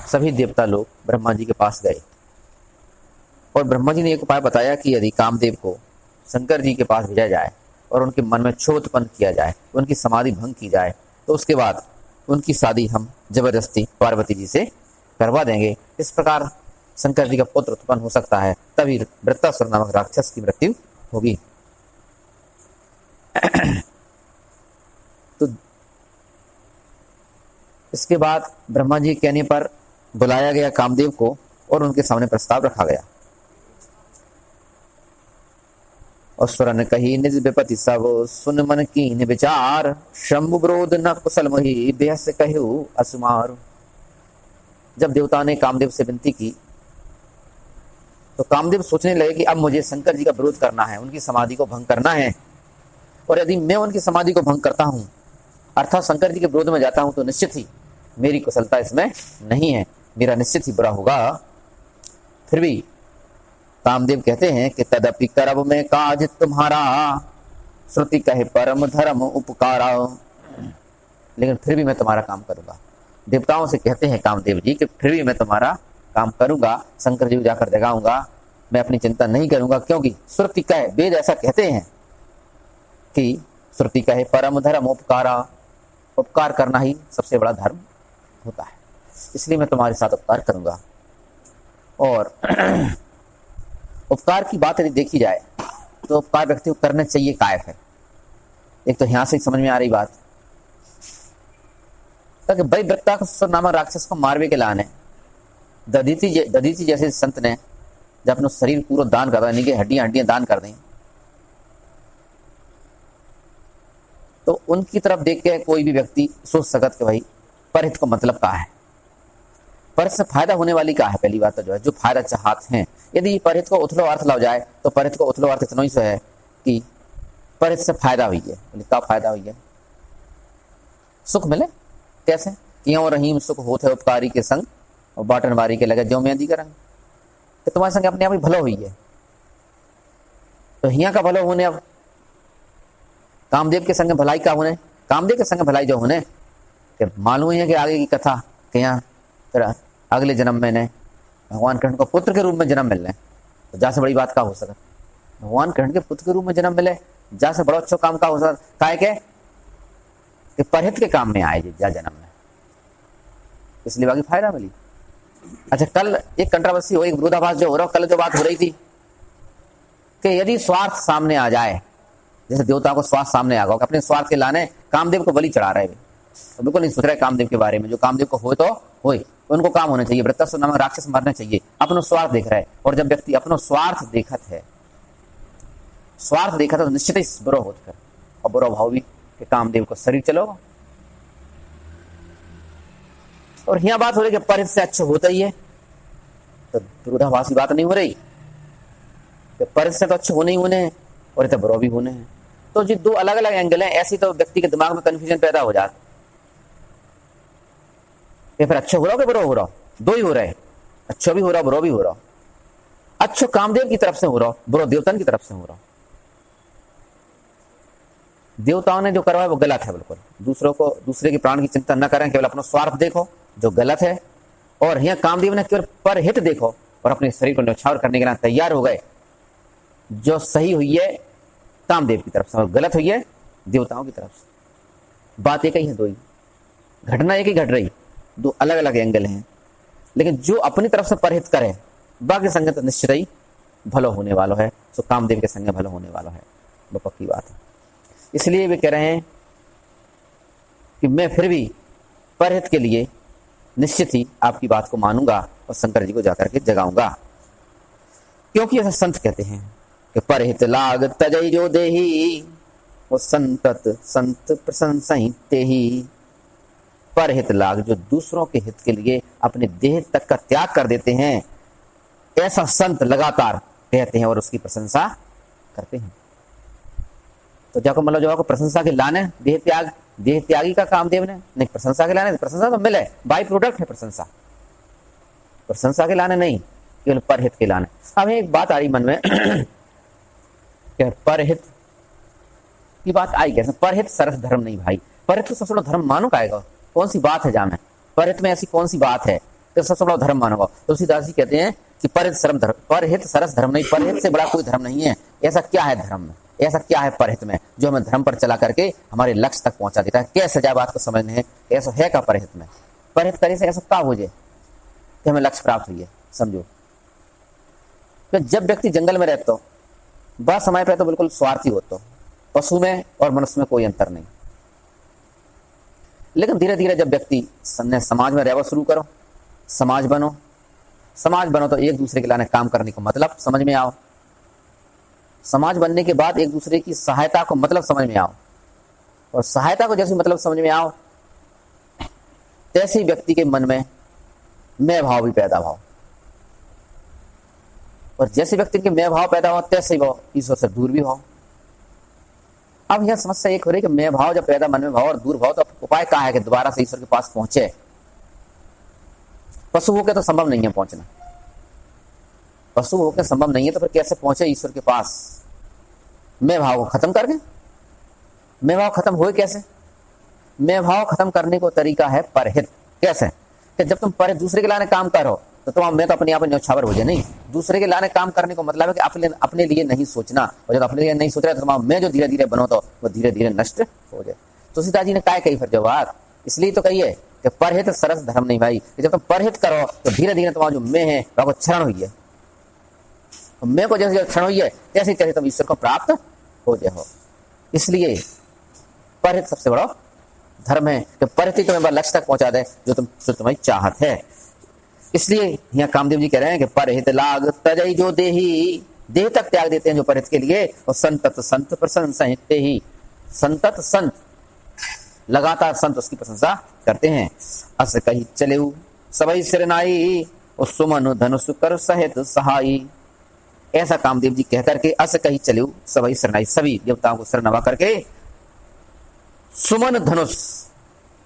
सभी देवता लोग ब्रह्मा जी के पास गए और ब्रह्मा जी ने एक उपाय बताया कि यदि कामदेव को शंकर जी के पास भेजा जाए और उनके मन में क्षोभ उत्पन्न किया जाए, उनकी समाधि भंग की जाए, तो उसके बाद उनकी शादी हम जबरदस्ती पार्वती जी से करवा देंगे। इस प्रकार शंकर जी का पुत्र उत्पन्न हो सकता है, तभी वृत्तासुर नामक राक्षस की मृत्यु होगी। तो इसके बाद ब्रह्मा जी के कहने पर बुलाया गया कामदेव को और उनके सामने प्रस्ताव रखा गया। और सुर ने कही निज विपति सब सुन मन कीन विचार, शंभु विरोध न कुशल मोहि बेहस कहु असुमार। जब देवता ने कामदेव से विनती की तो कामदेव सोचने लगे कि अब मुझे शंकर जी का विरोध करना है, उनकी समाधि को भंग करना है, और यदि मैं उनकी समाधि को भंग करता हूं अर्थात शंकर जी के विरोध में जाता हूं तो निश्चित ही मेरी कुशलता इसमें नहीं है, मेरा निश्चित ही बुरा होगा। फिर भी कामदेव कहते हैं कि तदपि करब में काज तुम्हारा, श्रुति कहे परम धर्म उपकारा। लेकिन फिर भी मैं तुम्हारा काम करूंगा। देवताओं से कहते हैं कामदेव जी कि फिर भी मैं तुम्हारा काम करूंगा, शंकर जी को जाकर जगाऊंगा, मैं अपनी चिंता नहीं करूंगा, क्योंकि श्रुति कहे, वेद ऐसा कहते हैं कि श्रुति कहे परम धर्म उपकारा, उपकार करना ही सबसे बड़ा धर्म होता है, इसलिए मैं तुम्हारे साथ उपकार करूंगा। और उपकार की बात यदि देखी जाए तो उपकार व्यक्ति को करने चाहिए कायक है। एक तो यहां से समझ में आ रही बात ताकि भाई वृत्तासुर नामक राक्षस को मारवे के लाने दधीचि जैसे संत ने जब अपना शरीर पूरा दान कर दिया, हड्डियां दान कर दी, तो उनकी तरफ देख के कोई भी व्यक्ति सोच सकत कि भाई परहित को मतलब क्या है, परहित से फायदा होने वाली क्या है। पहली बात तो जो है जो फायदा चाहते हैं, यदि परहित को उथलो अर्थ ला जाए तो परहित को उथलो अर्थ इतना ही है कि परहित से फायदा हुई है। क्या फायदा हुई है? सुख मिले। कैसे? क्यों रहीम सुख होते उपकारी के संग और बाटन बारी के लगे जो मेहंदी करेंगे, तो तुम्हारे संग अपने आप ही भलो हुई है। तो हिया का भलो होने, अब कामदेव के संग भलाई का होने, कामदेव के संग भलाई जो होने मालूम ही है कि आगे की कथा कि यहाँ फिर अगले जन्म में ने भगवान कृष्ण को पुत्र के रूप में जन्म मिलने, तो जा से बड़ी बात का हो सकता। भगवान कृष्ण के पुत्र के रूप में जन्म मिले, जा से बड़ा अच्छा काम का हो सकता है कि परहित के काम में आए जा जन्म में, इसलिए बाकी फायदा मिली। अच्छा, कल एक कंट्रोवर्सी हो, एक विरोधाभास जो हो रहा, कल जो बात हो रही थी कि यदि स्वार्थ सामने आ जाए, जैसे देवताओं को स्वार्थ सामने आ गया, अपने स्वार्थ के लाने कामदेव को बलि चढ़ा रहे, तो बिल्कुल नहीं सोच रहे कामदेव के बारे में। जो कामदेव को हो तो होए, उनको काम होना चाहिए, वृत्तासुर नामक राक्षस मरने चाहिए, अपना स्वार्थ देख रहा है। और जब व्यक्ति अपना स्वार्थ देखत है, स्वार्थ देखा तो निश्चित ही बुरा होता है, और बुरा भाव भी कि कामदेव को शरीर चलो। और यहाँ बात हो रही कि परहित से अच्छा होता ही है, तो विरोधाभासी बात नहीं हो रही कि परहित से तो अच्छे होने ही होने हैं और इतने बुरा भी होने हैं। तो जो दो अलग अलग एंगल हैं, ऐसी तो व्यक्ति के दिमाग में कंफ्यूजन पैदा हो जाता है। फिर अच्छा हो रहा हो कि बुरा हो रहा हो? दो ही हो रहा है, अच्छा भी हो रहा, बुरा भी हो रहा। अच्छा कामदेव की तरफ से हो रहा, बुरा देवता की तरफ से हो रहा। देवताओं ने जो करवाया वो गलत है बिल्कुल। दूसरों को, दूसरे के प्राण की चिंता न करें, केवल अपना स्वार्थ देखो, जो गलत है। और यहाँ कामदेव ने केवल परहित देखो और अपने शरीर को न्यौछावर करने के लिए तैयार हो गए। जो सही हुई है कामदेव की तरफ से और गलत हुई है देवताओं की तरफ से। बात एक ही है, दो ही घटना एक ही घट रही, दो अलग अलग एंगल हैं। लेकिन जो अपनी तरफ से परहित करे, बाकी संग तो निश्चित ही भलो होने वाला है, तो कामदेव के संग भलो होने वाला है, वो पक्की बात है। इसलिए वे कह रहे हैं कि मैं फिर भी परहित के लिए निश्चित ही आपकी बात को मानूंगा और शंकर जी को जाकर के जगाऊंगा। क्योंकि ऐसा संत कहते हैं कि परहित लाग तजई जो देही, वो संतत संत प्रशंसहि तेहि। परहित लाग, जो दूसरों के हित के लिए अपने देह तक का त्याग कर देते हैं, ऐसा संत लगातार कहते हैं और उसकी प्रशंसा करते हैं। तो जाको मतलब जो आपको प्रशंसा के लाने, देह त्यागी का कामदेव ने नहीं, प्रशंसा के लाने, प्रशंसा तो मिले, बाई प्रोडक्ट है प्रशंसा, प्रशंसा के लाने नहीं, केवल परहित के लाने। अब एक बात आ रही मन में कि परहित की बात आई कैसे? परहित सरस धर्म नहीं भाई, परहित तो सबसे बड़ा धर्म मानो का आएगा। कौन सी बात है जामे? परहित में ऐसी कौन सी बात है तो सबसे बड़ा धर्म मानोगा। तुलसीदास जी कहते हैं कि परहित सरस धर्म नहीं, परहित से बड़ा कोई धर्म नहीं है। ऐसा क्या है धर्म में, ऐसा क्या है परहित में जो हमें धर्म पर चला करके हमारे लक्ष्य तक पहुंचा देता है। कैसे सजा बात को समझने है, ऐसा है क्या परहित में, परहित करे से ऐसा क्या हो जाए कि हमें लक्ष्य प्राप्त हुई है। समझो तो जब व्यक्ति जंगल में रहता हो वह समय पे तो बिल्कुल स्वार्थी होता हो, पशु में और मनुष्य में कोई अंतर नहीं। लेकिन धीरे धीरे जब व्यक्ति समाज में रहना शुरू करो, समाज बनो तो एक दूसरे के लाने काम करने को मतलब समझ में आओ। समाज बनने के बाद एक दूसरे की सहायता को मतलब समझ में आओ, और सहायता को जैसे मतलब समझ में आओ तैसे व्यक्ति के मन में मैं भाव भी पैदा हो, और जैसे व्यक्ति के मैं भाव पैदा हो तैसे ही वो ईश्वर से दूर भी हो। अब यह समस्या एक हो रही कि मैं भाव जब पैदा मन में भाव और दूर भाव, तो उपाय क्या है कि दोबारा से ईश्वर के पास पहुंचे। पशु होकर तो संभव नहीं है पहुंचना, पशु होकर संभव नहीं है, तो फिर कैसे पहुंचे ईश्वर के पास। मैं भाव को खत्म कर दे। मैं भाव खत्म हुए कैसे, मैं भाव खत्म करने को तरीका है परहित। कैसे कि जब तुम परहित दूसरे के लाने काम करो तो तुम मैं तो अपने आप न्यौछावर हो जाए नहीं। दूसरे के लाने काम करने को मतलब है कि अपने लिए नहीं सोचना, और जब अपने लिए नहीं सोच रहा है तो मैं जो धीरे धीरे बनो तो वो धीरे धीरे नष्ट हो जाए। तुलसीदास जी ने काय कही फिर जवाब, इसलिए तो कही है कि परहित सरस धर्म नहीं भाई। जब तुम परहित करो तो धीरे धीरे तुम्हारा जो मैं है वह क्षरण हुई है, मैं को जैसे क्षण हुई है तैसे तैसे तुम ईश्वर को प्राप्त हो जाओ। इसलिए परहित सबसे बड़ा धर्म है कि परहित तुम्हें लक्ष्य तक पहुंचा दे जो तुम्हारी चाहत है। इसलिए यहाँ कामदेव जी कह रहे हैं कि परहित लाग तजई जो देही, देह तक त्याग देते हैं जो परहित के लिए, और संतत संत प्रशंसा ही, संतत संत लगातार संत उसकी प्रशंसा करते हैं। अस कही चले सबई सिरनाई, और सुमन धनुष कर सहित सहाई। ऐसा कामदेव जी कहकर के अस कही चले सबई सिरनाई, सभी देवताओं को सिर नवा करके सुमन धनुष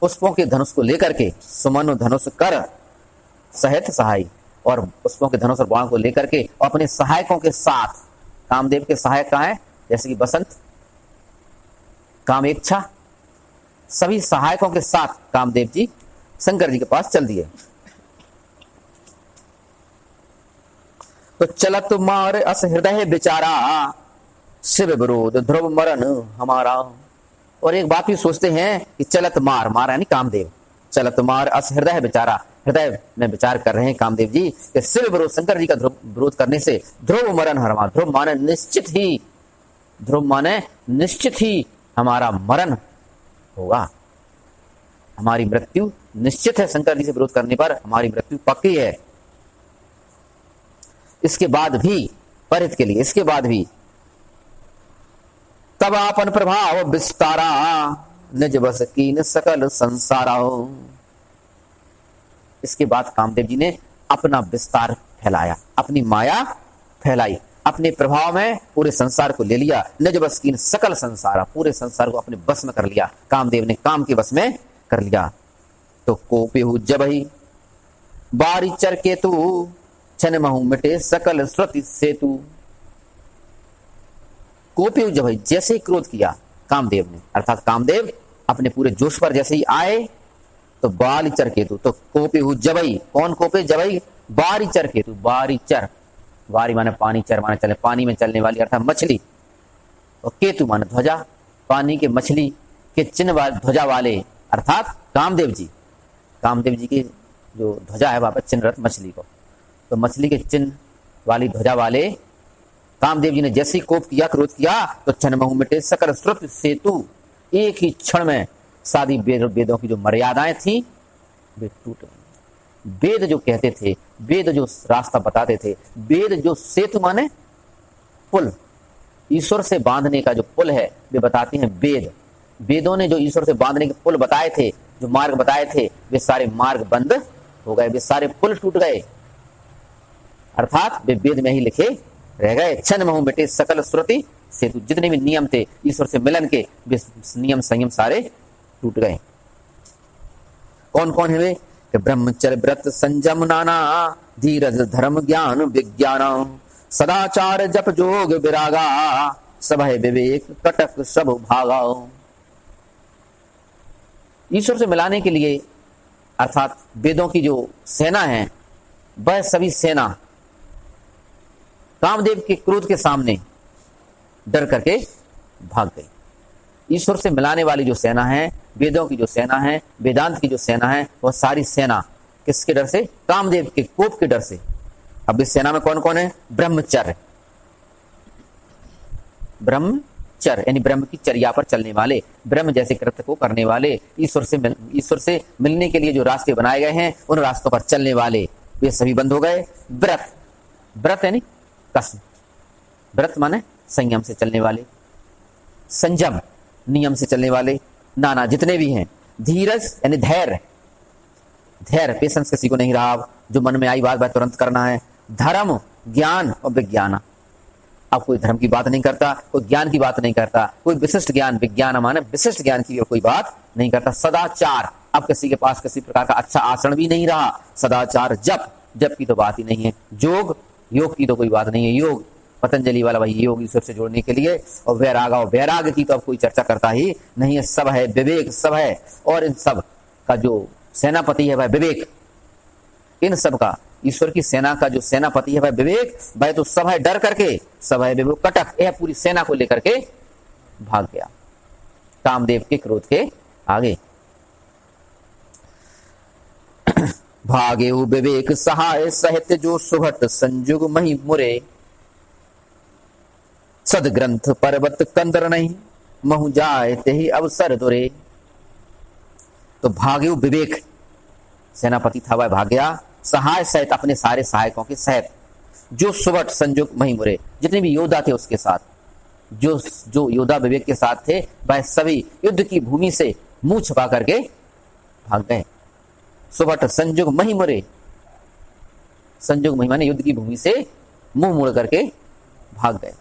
पुष्पों के धनुष को लेकर के, सुमन धनुष कर सहित सहाय, और पुष्पों के धनुष और बाण को लेकर के अपने सहायकों के साथ, कामदेव के सहायक कहाँ है जैसे कि बसंत, कामेच्छा, सभी सहायकों के साथ कामदेव जी शंकर जी के पास चल दिए। तो चलत मार अस हृदय बेचारा, शिव विरोध ध्रुव मरण हमारा। और एक बात भी सोचते हैं कि चलत मार, मार यानी कामदेव, चलत मार अस हृदय बेचारा, हृदय में विचार कर रहे हैं कामदेव जी कि शिव विरोध शंकर जी का विरोध करने से ध्रुव मरण हमारा, ध्रुव माने निश्चित ही, ध्रुव माने निश्चित ही हमारा मरण होगा, हमारी मृत्यु निश्चित है। शंकर जी से विरोध करने पर हमारी मृत्यु पक्की है। इसके बाद भी परित के लिए, इसके बाद भी तब आपन प्रभाव विस्तारा, निज बस कीन सकल संसारा। इसके बाद कामदेव जी ने अपना विस्तार फैलाया, अपनी माया फैलाई, अपने प्रभाव में पूरे संसार को ले लिया। निज बस कीन सकल संसारा, पूरे संसार को अपने बस में कर लिया, कामदेव ने काम के बस में कर लिया। तो कोपिहु जबहि बारी चर केतु, छन महु मिटे सकल श्रुति सेतु। कोपिहु जबहि, जैसे ही क्रोध किया कामदेव ने, अर्थात कामदेव अपने पूरे जोश पर जैसे ही आए तो बारी चर केतु, तो कोपिहु जबहि, कौन कोपे जबहि, बारी चर केतु, बारी चर, बारी माने पानी, चर माने चले, पानी में चलने वाली अर्थात मछली, और केतु माने ध्वजा, पानी के मछली के चिन्ह वाले ध्वजा वाले अर्थात कामदेव जी। कामदेव जी की जो ध्वजा है वहां पर चिन्ह रथ मछली को, तो मछली के चिन्ह वाली ध्वजा वाले कामदेव जी ने जैसे ही कोप किया, क्रोध किया, तो क्षण महु मिटे सकल श्रुति सेतु, एक ही क्षण में सारी वेदों की जो मर्यादाएं थी वे टूट गई। वेद जो कहते थे, वेद जो रास्ता बताते थे, वेद जो सेतु माने पुल, ईश्वर से बांधने का जो पुल है वे बताते हैं वेद। वेदों ने जो ईश्वर से बांधने के पुल बताए थे, जो मार्ग बताए थे, वे सारे मार्ग बंद हो गए, वे सारे पुल टूट गए, अर्थात वे वेद में ही लिखे रह गए। क्षण महु मिटे सकल श्रुति सेतु, जितने भी नियम थे ईश्वर से मिलन के, वे नियम संयम सारे टूट गए। कौन कौन है वे? कि ब्रह्मचर्य व्रत संयम नाना, धीरज धर्म ज्ञान विज्ञान, सदाचार जप जोग विरागा, सभय विवेक कटक सब भागा। ईश्वर से मिलाने के लिए अर्थात वेदों की जो सेना है, वह सभी सेना कामदेव के क्रोध के सामने डर करके भाग गई। ईश्वर से मिलाने वाली जो सेना है, वेदों की जो सेना है, वेदांत की जो सेना है, वह सारी सेना किसके डर से? कामदेव के कोप के डर से। अब इस सेना में कौन कौन है? ब्रह्मचर्य, ब्रह्मचर्य यानी ब्रह्म की चर्या पर चलने वाले, ब्रह्म जैसे कृत्य को करने वाले, ईश्वर से मिलने के लिए जो रास्ते बनाए गए हैं उन रास्तों पर चलने वाले, वे सभी बंद हो गए। व्रत, व्रत यानी कसम, व्रत माने संयम से चलने वाले, संयम नियम से चलने वाले, नाना जितने भी हैं। धीरज यानी धैर्य, धैर्य पेशेंस किसी को नहीं रहा, जो मन में आई बात वह तुरंत करना है। धर्म, ज्ञान और विज्ञान, अब कोई धर्म की बात नहीं करता, कोई ज्ञान की बात नहीं करता, कोई विशिष्ट ज्ञान, विज्ञान माने विशिष्ट ज्ञान की कोई बात नहीं करता। सदाचार, अब किसी के पास किसी प्रकार का अच्छा आचरण भी नहीं रहा। सदाचार, जप, जप की तो बात ही नहीं है। योग, योग की तो कोई बात नहीं है। योग पतंजलि वाला वही योग ईश्वर से जोड़ने के लिए। और वैराग, और वैराग की तो अब कोई चर्चा करता ही नहीं है। सब है विवेक, सब है, और इन सब का जो सेनापति है वह विवेक, इन सब का ईश्वर की सेना का जो सेनापति है वह विवेक, वह तो सब है डर करके, सब है विवेक कटक, यह पूरी सेना को लेकर के भाग गया कामदेव के क्रोध के आगे। भागे विवेक सहाय सहित जो सुभट संजुग मही मुरे, सदग्रंथ पर्वत कंदर नहीं महु जाए ते ही अवसर दुरे। तो भागे विवेक, सेनापति था वह भाग गया, सहाय सहित अपने सारे सहायकों के सहित, जो सुबट संजुग मही मुरे, जितने भी योद्धा थे उसके साथ, जो योद्धा विवेक के साथ थे वह सभी युद्ध की भूमि से मुंह छुपा करके भाग गए। सुबट संजुग मही मुरे, संजुग मही माने युद्ध की भूमि से मुंह मोड़ करके भाग गए।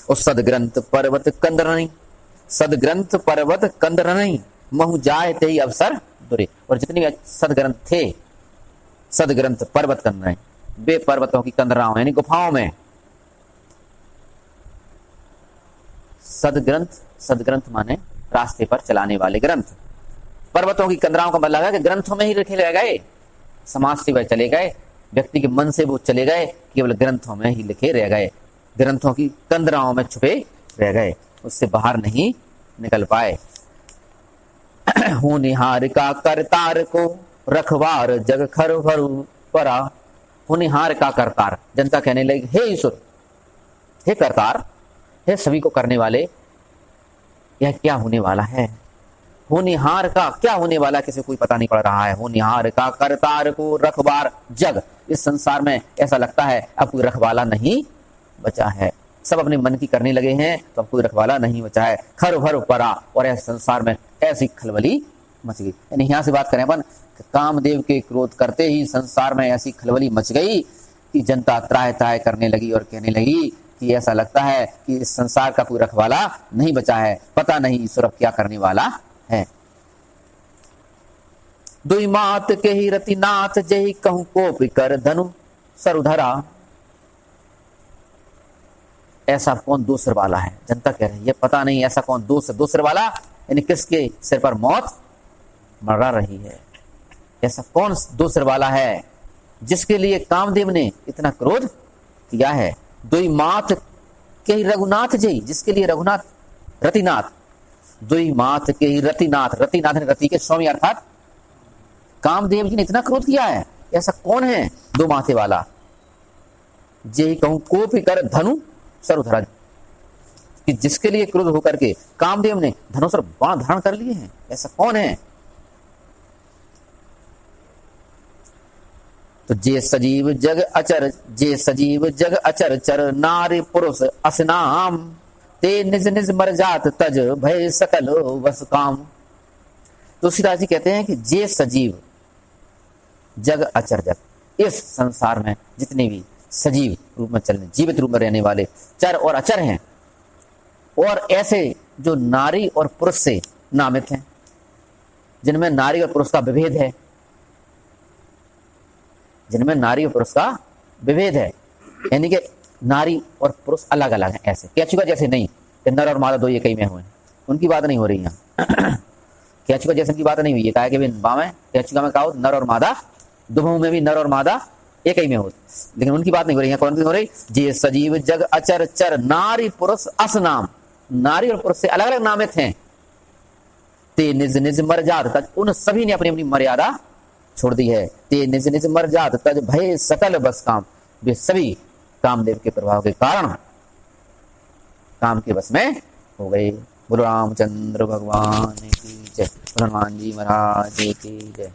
और सदग्रंथ पर्वत कंदर नहीं, सदग्रंथ पर्वत कंदर नहीं महु जाए ते ही अवसर दुरे। और जितने भी सदग्रंथ थे, सदग्रंथ पर्वत कंदर नहीं, वे पर्वतों की कंदराओं यानी गुफाओं में। सदग्रंथ, सदग्रंथ माने रास्ते पर चलाने वाले ग्रंथ। पर्वतों की कंदराओं का मतलब है कि ग्रंथों में ही लिखे रह गए, समाज से वह चले गए, व्यक्ति के मन से वो चले गए, केवल ग्रंथों में ही लिखे रह गए, ग्रंथों की कंदराओं में छुपे रह गए, उससे बाहर नहीं निकल पाए। होनिहार का करतार को रखवार जग खर भरू परा। होनिहार का करतार, जनता कहने लगी हे ईश्वर, हे करतार, हे सभी को करने वाले, यह क्या होने वाला है? होनिहार का क्या होने वाला, किसी कोई पता नहीं पड़ रहा है। होनिहार का करतार को रखवार जग, इस संसार में ऐसा लगता है अब कोई रखवाला नहीं बचा है, सब अपने मन की करने लगे हैं, तो अब कोई रखवाला नहीं बचा है। खर भर परा, और इस संसार में ऐसी खलबली मच गई। यानी यहां से बात करें अपन, कामदेव के क्रोध करते ही संसार में ऐसी खलबली मच गई कि जनता त्राह त्राह करने लगी और कहने लगी कि ऐसा लगता है कि इस संसार का कोई रखवाला नहीं बचा है, पता नहीं ईश्वर क्या करने वाला है। दुई मात के ही रतिनाथ जही कहूं कोप कर धनु सरुधरा। ऐसा कौन दूसर वाला है? जनता कह रही है पता नहीं ऐसा कौन दूसर वाला, यानी किसके सिर पर मौत मरा रही है, ऐसा कौन दूसर वाला है जिसके लिए कामदेव ने इतना क्रोध किया है। दुई मात के ही रघुनाथ जी, जिसके लिए रघुनाथ रतिनाथ, दुई मात के ही रतिनाथ, रतिनाथ ने रति के स्वामी अर्थात कामदेव जी ने इतना क्रोध किया है, ऐसा कौन है दो माथे वाला। जे कहूं कोप कर धनु सरुधरा, कि जिसके लिए क्रोध होकर के कामदेव ने धनुष और बाण धारण कर लिए हैं, ऐसा कौन है। तो जे सजीव जग अचर, जे सजीव जग अचर चर नारी पुरुष असनाम, ते निज निज मर जात तज भय सकल वस काम। तुलसीदास जी कहते हैं कि जे सजीव जग अचर, जग इस संसार में जितने भी सजीव रूप में चलने, जीवित रूप में रहने वाले चर और अचर हैं, और ऐसे जो नारी और पुरुष से नामित हैं, जिनमें नारी और पुरुष का विभेद है, जिनमें नारी और पुरुष का विभेद है, यानी कि नारी और पुरुष अलग अलग हैं। ऐसे केचुका जैसे नहीं कि नर और मादा दो एक ही में हुए, उनकी बात नहीं हो रही यहाँ। केचुका जैसन की बात नहीं हुई है, कहा कि बामें केचुका में कहा नर और मादा, दुभों में भी नर और मादा एक ही में हो, लेकिन उनकी बात नहीं हो रही है। कौन सी हो रही? जे सजीव जग अचर चर नारी पुरुष अस नाम, नारी और पुरुष से अलग अलग नामित हैं। ते निज निज मर जात तज, उन सभी ने अपनी अपनी मर्यादा छोड़ दी है। ते निज निज मर जात तज भय सकल बस काम, वे सभी कामदेव के प्रभाव के कारण काम के बस में हो गए। बोलो रामचंद्र भगवान की जय, हनुमान जी महाराज की जय।